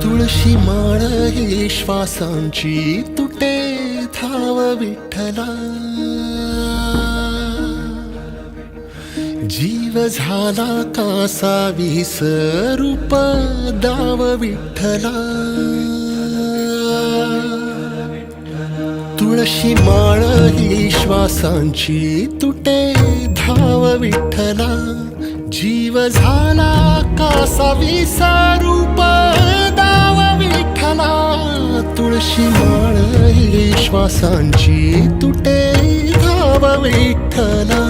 तुळशी माळ ही श्वासांची तुटे धाव विठ्ठला, जीव झाला कासा विसरूप दाव विठ्ठला. तुळशी माळ ही श्वासांची तुटे धाव विठ्ठला, जीव झाला कासा विसरूप दाव विठ्ठला. तुळशी माळ ही श्वासांची तुटे धाव विठ्ठला.